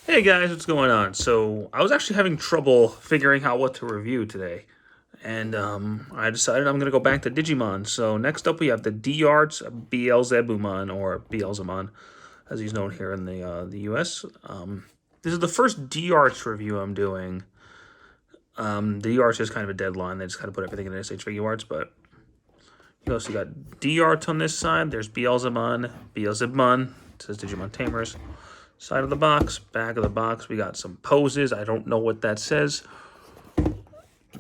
Hey guys, what's going on? So I was actually having trouble figuring out what to review today, and I decided I'm gonna go back to Digimon. So next up we have the D-Arts Beelzebumon, or Beelzemon, as he's known here in the U.S. This is the first D-Arts review I'm doing. The D-Arts is kind of a deadline; they just kind of put everything in SH Figure Arts, but you also got D-Arts on this side. There's Beelzemon, Beelzebumon. It says Digimon Tamers. Side of the box, back of the box, we got some poses. I don't know what that says.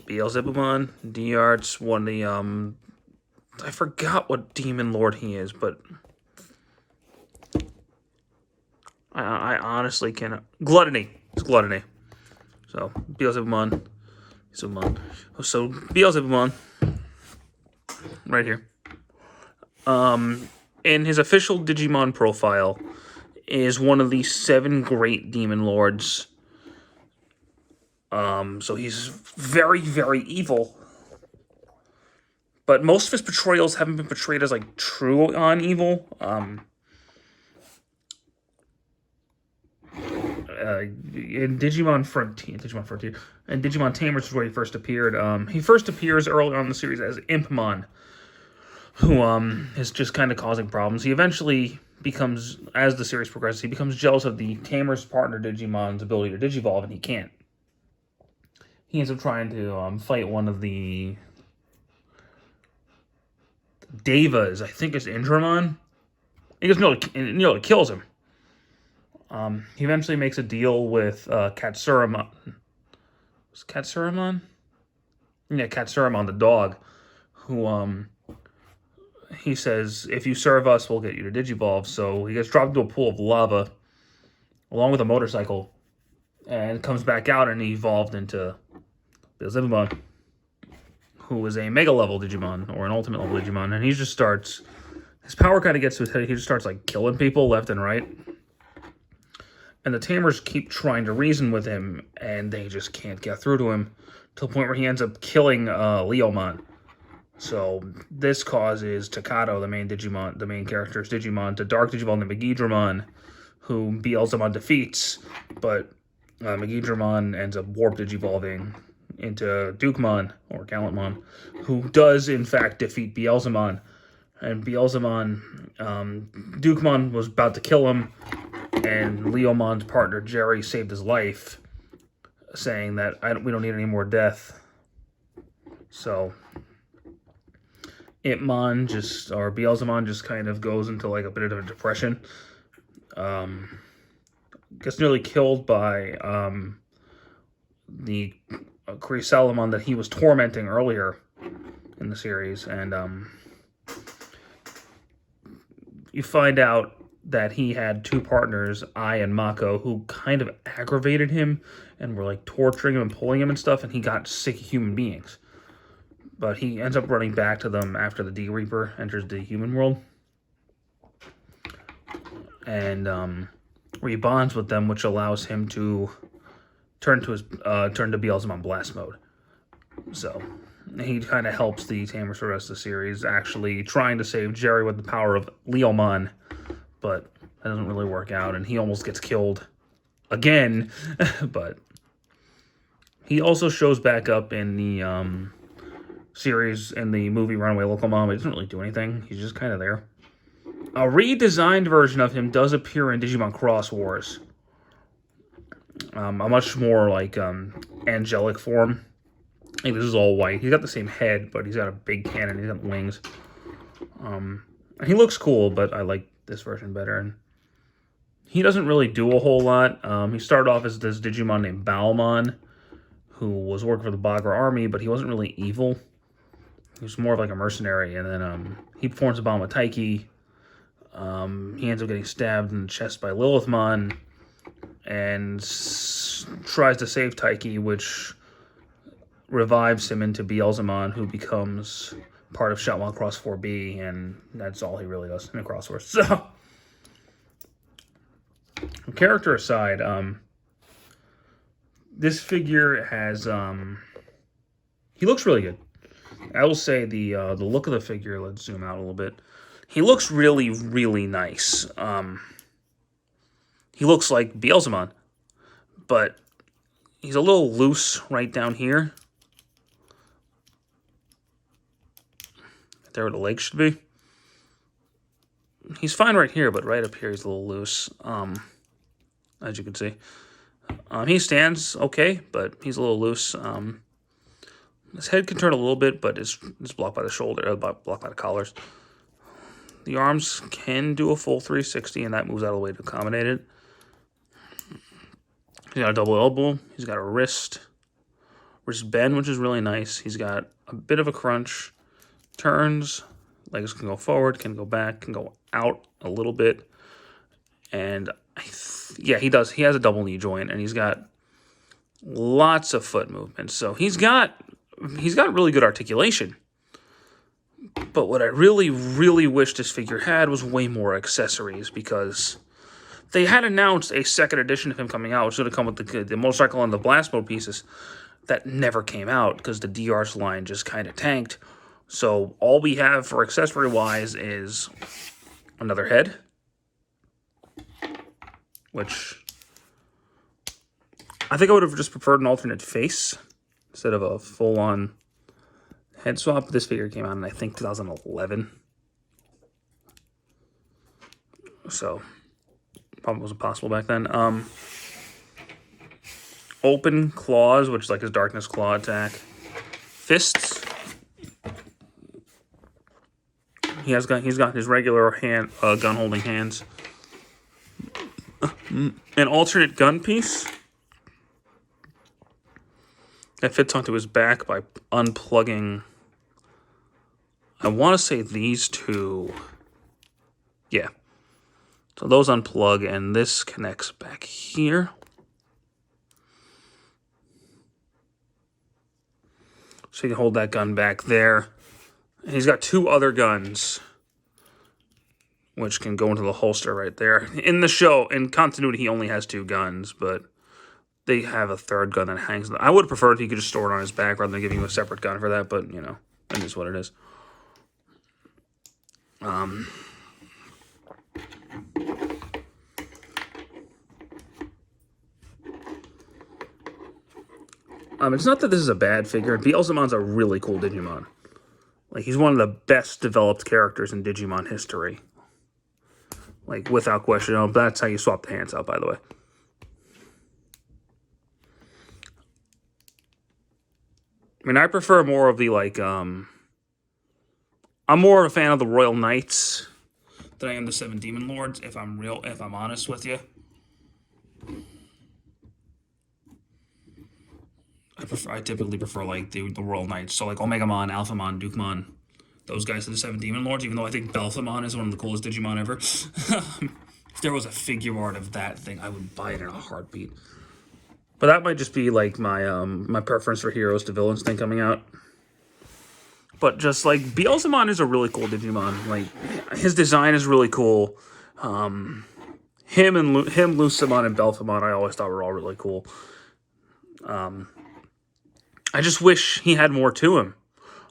Beelzebumon, D-Arts, one of the, I forgot what demon lord he is, but I honestly cannot. Gluttony. It's Gluttony. So, Beelzebumon. So, Beelzebumon, right here. In his official Digimon profile, is one of the 7 great demon lords. So he's very, very evil. But most of his portrayals haven't been portrayed as, like, true on evil. In Digimon Frontier, and Digimon Tamers is where he first appeared. He first appears early on in the series as Impmon, who is just kind of causing problems. He eventually becomes, as the series progresses, he becomes jealous of the Tamer's partner Digimon's ability to Digivolve, and he can't. He ends up trying to fight one of the Devas, I think it's Indramon. He just nearly kills him. He eventually makes a deal with Katsuramon. Was Katsuramon? Yeah, Katsuramon, the dog, who he says, if you serve us, we'll get you to Digivolve. So he gets dropped into a pool of lava, along with a motorcycle, and comes back out and evolved into Beelzebumon, who is a Mega level Digimon, or an Ultimate level Digimon, and he just starts, his power kind of gets to his head, he just starts, like, killing people left and right. And the Tamers keep trying to reason with him, and they just can't get through to him, to the point where he ends up killing Leomon. So this causes Takato, the main Digimon, the main character's Digimon, to Dark Digimon the Megidramon, who Beelzemon defeats, but Megidramon ends up warp Digivolving into Dukemon, or Gallantmon, who does in fact defeat Beelzemon. And Beelzemon, Dukemon was about to kill him, and Leomon's partner Jerry saved his life, saying that we don't need any more death. So Beelzemon just kind of goes into, like, a bit of a depression. Gets nearly killed by the Chrysalimon that he was tormenting earlier in the series, and you find out that he had 2 partners, Ai and Mako, who kind of aggravated him and were, like, torturing him and pulling him and stuff, and he got sick of human beings. But he ends up running back to them after the D-Reaper enters the human world. And where he bonds with them, which allows him to turn to Beelzemon Blast Mode. So he kind of helps the Tamers for the rest of the series, actually trying to save Jerry with the power of Leomon, but that doesn't really work out, and he almost gets killed again. But he also shows back up in the series, in the movie Runaway Local Mom. He doesn't really do anything. He's just kind of there. A redesigned version of him does appear in Digimon Cross Wars. A much more, like, angelic form. I think this is all white. He's got the same head, but he's got a big cannon. He's got wings. He looks cool, but I like this version better. And he doesn't really do a whole lot. He started off as this Digimon named Balmon, who was working for the Bagra army, but he wasn't really evil. He was more of, like, a mercenary. And then he performs a bomb with Taiki. He ends up getting stabbed in the chest by Lilithmon, and tries to save Taiki, which revives him into Beelzemon, who becomes part of Shoutmon Cross 4B, and that's all he really does in the crossword. So, character aside, this figure has, he looks really good. I will say the look of the figure, let's zoom out a little bit. He looks really, really nice. He looks like Beelzemon. but he's a little loose right down here. There where the legs should be. He's fine right here, but right up here he's a little loose, as you can see. He stands okay, but he's a little loose. His head can turn a little bit, but it's blocked by the shoulder, blocked by the collars. The arms can do a full 360, and that moves out of the way to accommodate it. He's got a double elbow. He's got a wrist bend, which is really nice. He's got a bit of a crunch. Turns. Legs can go forward, can go back, can go out a little bit. And yeah, he does. He has a double knee joint, and he's got lots of foot movement. So he's got really good articulation. But what I really, really wish this figure had was way more accessories, because they had announced a second edition of him coming out, which would have come with the motorcycle and the blast mode pieces. That never came out because the DR's line just kind of tanked. So all we have for accessory-wise is another head, which I think I would have just preferred an alternate face instead of a full-on head swap. This figure came out in, I think, 2011. So probably wasn't possible back then. Open claws, which is like his darkness claw attack. Fists. He's got his regular hand gun holding hands. An alternate gun piece that fits onto his back by unplugging. I want to say these two. Yeah. So those unplug, and this connects back here. So you can hold that gun back there. And he's got two other guns, which can go into the holster right there. In the show, in continuity, he only has two guns, but they have a third gun that hangs. I would have preferred if he could just store it on his back rather than giving you a separate gun for that, but, you know, that is what it is. It's not that this is a bad figure. Beelzemon's a really cool Digimon. Like, he's one of the best developed characters in Digimon history. Like, without question. Oh, that's how you swap the hands out, by the way. I mean, I prefer more of the, like, I'm more of a fan of the Royal Knights than I am the Seven Demon Lords, if I'm honest with you. I typically prefer, like, the Royal Knights. So, like, Omegamon, Alphamon, Dukemon. Those guys are the Seven Demon Lords, even though I think Beelzebumon is one of the coolest Digimon ever. If there was a figure art of that thing, I would buy it in a heartbeat. But that might just be, like, my preference for heroes to villains thing coming out. But just, like, Beelzemon is a really cool Digimon. Like, his design is really cool. Him, Lucemon, and Belphemon I always thought were all really cool. I just wish he had more to him.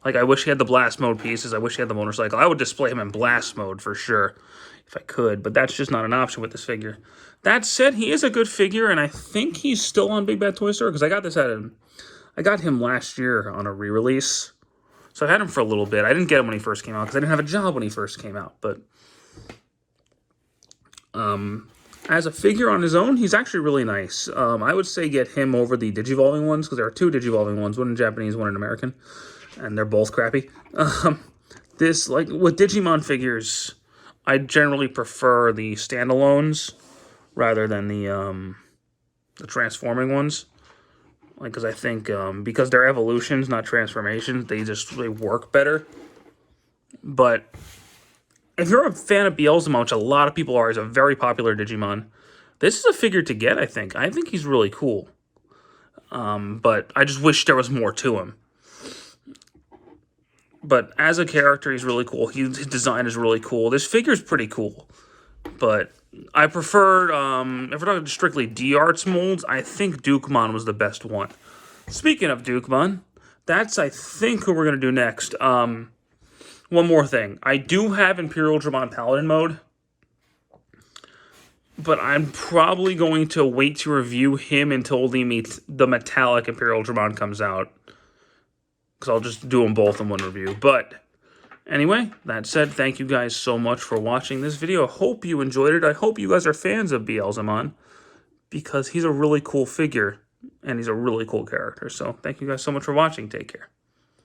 Like, I wish he had the blast mode pieces. I wish he had the motorcycle. I would display him in blast mode for sure, if I could. But that's just not an option with this figure. That said, he is a good figure, and I think he's still on Big Bad Toy Store, because I got him last year on a re-release. So I had him for a little bit. I didn't get him when he first came out, because I didn't have a job when he first came out. But as a figure on his own, he's actually really nice. I would say get him over the Digivolving ones, because there are two Digivolving ones, one in Japanese, one in American, and they're both crappy. This, like, with Digimon figures, I generally prefer the standalones rather than the transforming ones. Like, because I think, because they're evolutions, not transformations, they work better. But if you're a fan of Beelzemon, which a lot of people are, he's a very popular Digimon, this is a figure to get, I think. I think he's really cool. But I just wish there was more to him. But as a character, he's really cool. His design is really cool. This figure's pretty cool. But I prefer, if we're talking strictly D-Arts molds, I think Dukemon was the best one. Speaking of Dukemon, that's, I think, who we're going to do next. One more thing. I do have Imperial Dramon Paladin mode. But I'm probably going to wait to review him until the metallic Imperial Dramon comes out. Because I'll just do them both in one review. But anyway, that said, thank you guys so much for watching this video. I hope you enjoyed it. I hope you guys are fans of Beelzemon, because he's a really cool figure, and he's a really cool character. So thank you guys so much for watching. Take care.